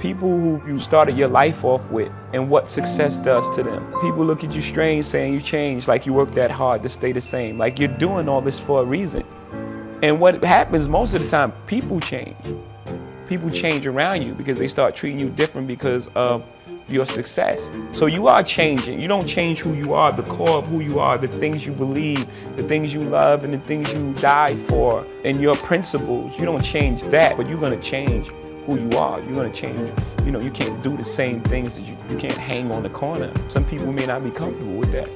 people who you started your life off with and what success does to them. People look at you strange saying you changed, like you worked that hard to stay the same, like you're doing all this for a reason. And what happens most of the time, people change. People change around you because they start treating you different because of your success. So you are changing. You don't change who you are, the core of who you are, the things you believe, the things you love, and the things you die for, and your principles. You don't change that, but you're gonna change who you are. You're gonna change, you can't do the same things that you can't hang on the corner. Some people may not be comfortable with that.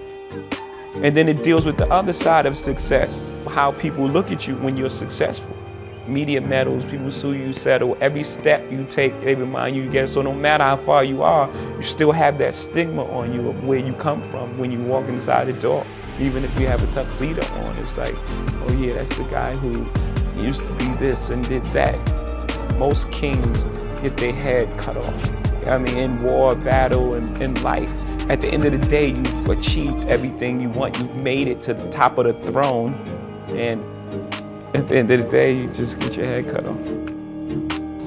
And then it deals with the other side of success, how people look at you when you're successful. Media medals, people sue you, settle. Every step you take, they remind you get. So no matter how far you are, you still have that stigma on you of where you come from when you walk inside the door. Even if you have a tuxedo on, it's like, oh yeah, that's the guy who used to be this and did that. Most kings get their head cut off. I mean, in war, battle, and in life. At the end of the day, you've achieved everything you want. You've made it to the top of the throne, and at the end of the day, you just get your head cut off.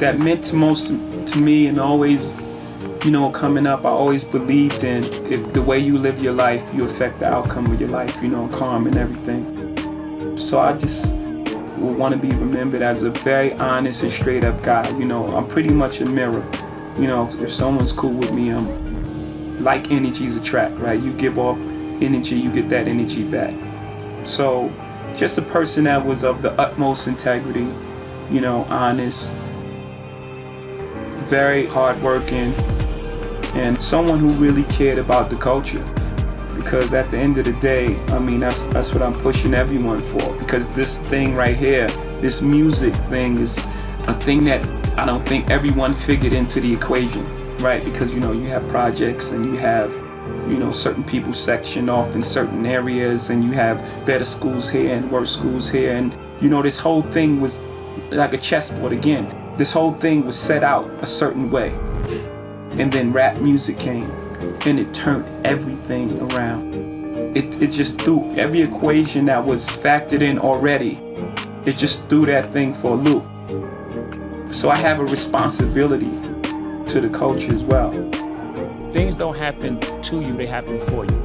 That meant most to me, and always, coming up, I always believed in if the way you live your life, you affect the outcome of your life, karma and everything. So I just want to be remembered as a very honest and straight up guy. I'm pretty much a mirror. If someone's cool with me, like energies attract, right? You give off energy, you get that energy back. So just a person that was of the utmost integrity, honest, very hardworking, and someone who really cared about the culture. Because at the end of the day, that's what I'm pushing everyone for. Because this thing right here, this music thing, is a thing that I don't think everyone figured into the equation, right? Because you have projects and you have certain people sectioned off in certain areas, and you have better schools here and worse schools here, and this whole thing was like a chessboard again. This whole thing was set out a certain way, and then rap music came, and it turned everything around. It just threw every equation that was factored in already. It just threw that thing for a loop. So I have a responsibility to the culture as well. Things don't happen to you, they happen for you.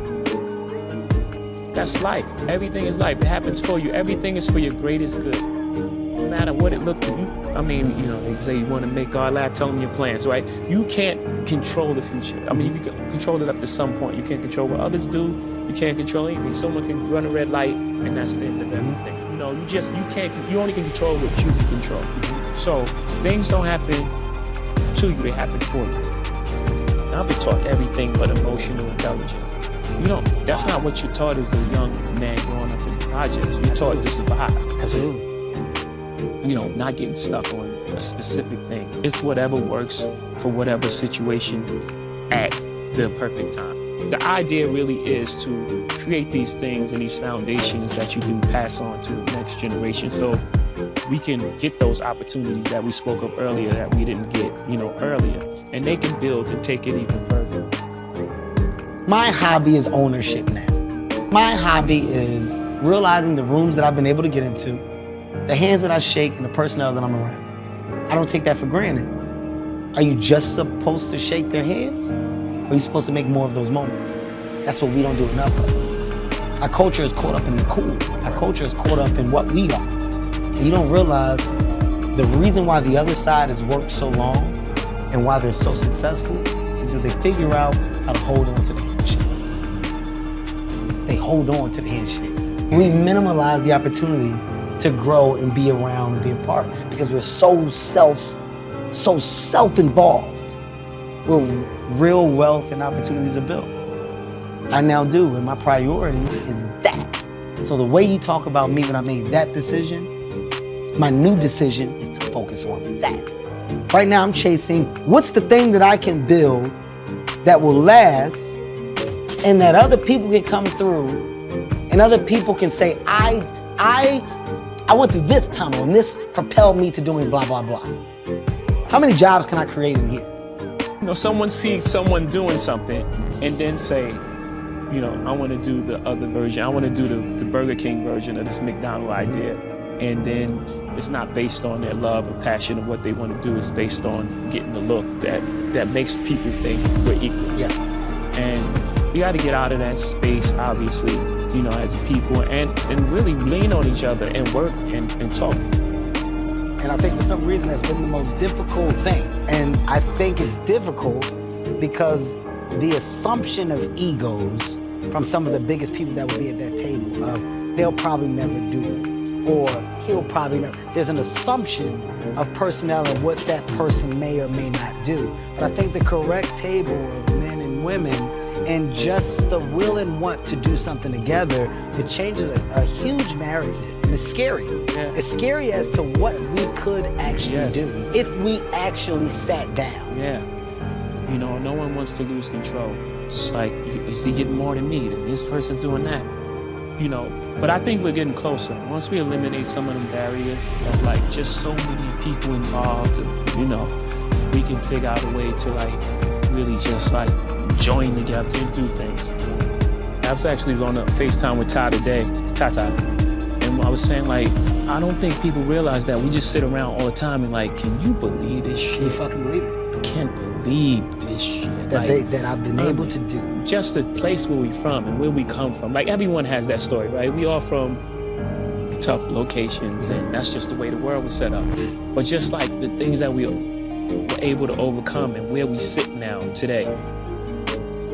That's life. Everything is life. It happens for you. Everything is for your greatest good. No matter what it looks like. They say you want to make God laugh, tell them your plans, right? You can't control the future. You can control it up to some point. You can't control what others do. You can't control anything. Someone can run a red light, and that's the end of everything. You only can control what you can control. So things don't happen to you, they happen for you. I've been taught everything but emotional intelligence. That's not what you're taught as a young man growing up in the projects. You're taught to survive. Absolutely. Not getting stuck on a specific thing. It's whatever works for whatever situation at the perfect time. The idea really is to create these things and these foundations that you can pass on to the next generation, so we can get those opportunities that we spoke of earlier that we didn't get, earlier, and they can build and take it even further. My hobby is ownership now. My hobby is realizing the rooms that I've been able to get into, the hands that I shake, and the personnel that I'm around. I don't take that for granted. Are you just supposed to shake their hands? Or are you supposed to make more of those moments? That's what we don't do enough of. Our culture is caught up in the cool. Our culture is caught up in what we are. And you don't realize the reason why the other side has worked so long and why they're so successful is because they figure out how to hold on to the handshake. They hold on to the handshake. We minimize the opportunity to grow and be around and be a part because we're so self-involved where real wealth and opportunities are built. I now do, and my priority is that. So the way you talk about me when I made that decision, my new decision is to focus on that. Right now I'm chasing what's the thing that I can build that will last and that other people can come through and other people can say, I went through this tunnel and this propelled me to doing blah, blah, blah. How many jobs can I create in here? Someone sees someone doing something and then say, I want to do the other version. I want to do the Burger King version of this McDonald's idea. And then it's not based on their love or passion of what they want to do. It's based on getting the look that makes people think we're equal. Yeah. And we got to get out of that space, obviously, you know, as a people, and really lean on each other and work and talk. And I think for some reason that's been the most difficult thing. And I think it's difficult because the assumption of egos from some of the biggest people that would be at that table of they'll probably never do it, or he'll probably never. There's an assumption of personnel and what that person may or may not do. But I think the correct table of men and women and just the will and want to do something together, it changes a huge narrative. And it's scary. Yeah. It's scary as to what we could actually do if we actually sat down. Yeah. You know, no one wants to lose control. Just like, is he getting more than me? Then this person's doing that. You know, but I think we're getting closer. Once we eliminate some of them barriers of like just so many people involved, you know, we can figure out a way to like really just like join together and do things. I was actually on a FaceTime with Ty today, Tata, and I was saying like, I don't think people realize that we just sit around all the time and like, can you believe this shit? Can you fucking believe it? I can't believe this shit. That I've been able to do. Just the place where we from and where we come from. Like everyone has that story, right? We all from tough locations and that's just the way the world was set up. But just like the things that we were able to overcome and where we sit now today.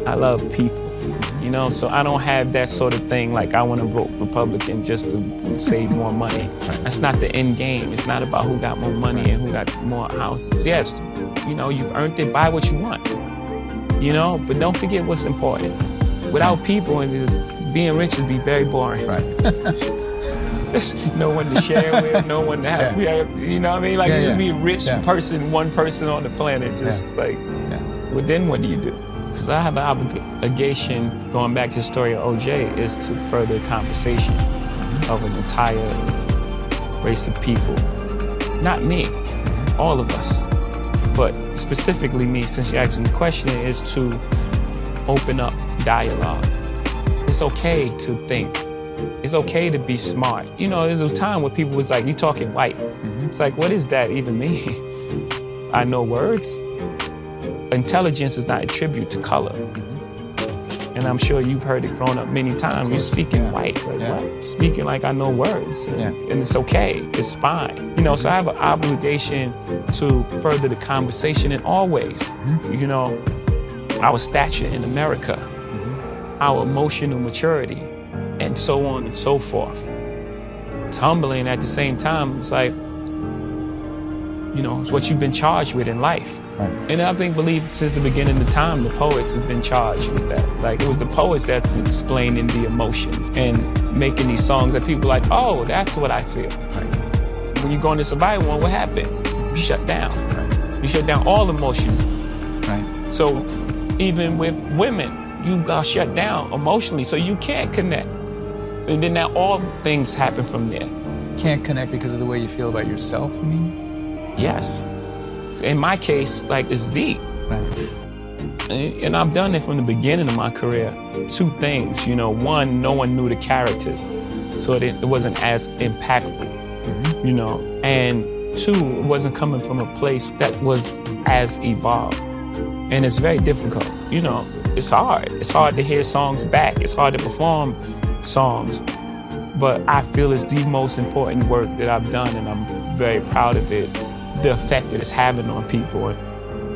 I love people, you know, so I don't have that sort of thing like I want to vote Republican just to save more money. That's not the end game. It's not about who got more money and who got more houses. Yes, you know, you've earned it, buy what you want, you know, but don't forget what's important. Without people, and being rich would be very boring. Right. There's no one to share with, no one to have, you know what I mean? Like, you just be a rich person, one person on the planet, just like, well, then what do you do? Because I have an obligation, going back to the story of OJ, is to further conversation of an entire race of people. Not me, all of us, but specifically me, since you're asking the question, is to open up dialogue. It's okay to think. It's okay to be smart. You know, there's a time where people was like, you talking white. It's like, what does that even mean? I know words. Intelligence is not a tribute to color. And I'm sure you've heard it growing up many times. You're speaking white, like what? Speaking like I know words. And it's okay, it's fine. You know, so I have an obligation to further the conversation in all ways. You know, our stature in America, our emotional maturity, and so on and so forth. It's humbling at the same time. It's like, you know, it's what you've been charged with in life. And I believe since the beginning of the time, the poets have been charged with that. Like, it was the poets that's explaining the emotions and making these songs that people are like, oh, that's what I feel. When you go into survival, what happened? You shut down. You shut down all emotions. So even with women, you got shut down emotionally, so you can't connect. And then now all things happen from there. Can't connect because of the way you feel about yourself, you mean? Yes. In my case, like, it's deep. And I've done it from the beginning of my career. Two things, you know. One, no one knew the characters, so it wasn't as impactful, you know. And two, it wasn't coming from a place that was as evolved. And it's very difficult, you know. It's hard. It's hard to hear songs back. It's hard to perform songs. But I feel it's the most important work that I've done, and I'm very proud of it. The effect that it's having on people.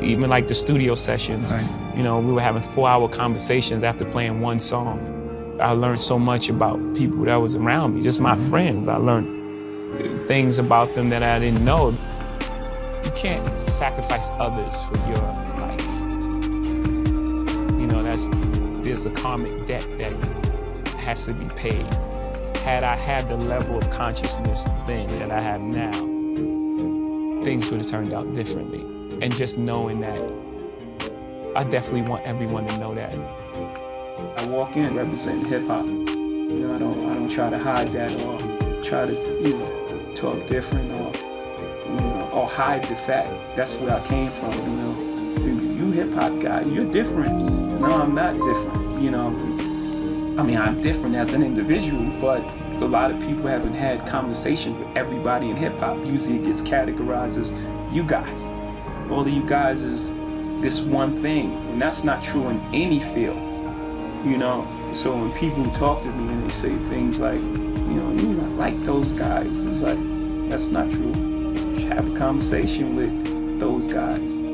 Even like the studio sessions, you know, we were having 4-hour conversations after playing one song. I learned so much about people that was around me, just my friends. I learned things about them that I didn't know. You can't sacrifice others for your life. You know, there's a karmic debt that has to be paid. Had I had the level of consciousness then that I have now, things would have turned out differently. And just knowing that, I definitely want everyone to know that. I walk in representing hip hop. You know, I don't try to hide that or try to, you know, talk different or hide the fact that's where I came from. You know, you hip hop guy, you're different. No, I'm not different. You know, I mean, I'm different as an individual, but a lot of people haven't had conversation with everybody in hip hop. Usually it gets categorized as you guys. All of you guys is this one thing, and that's not true in any field, you know? So when people talk to me and they say things like, you know, you're not like those guys, it's like, that's not true. You should have a conversation with those guys.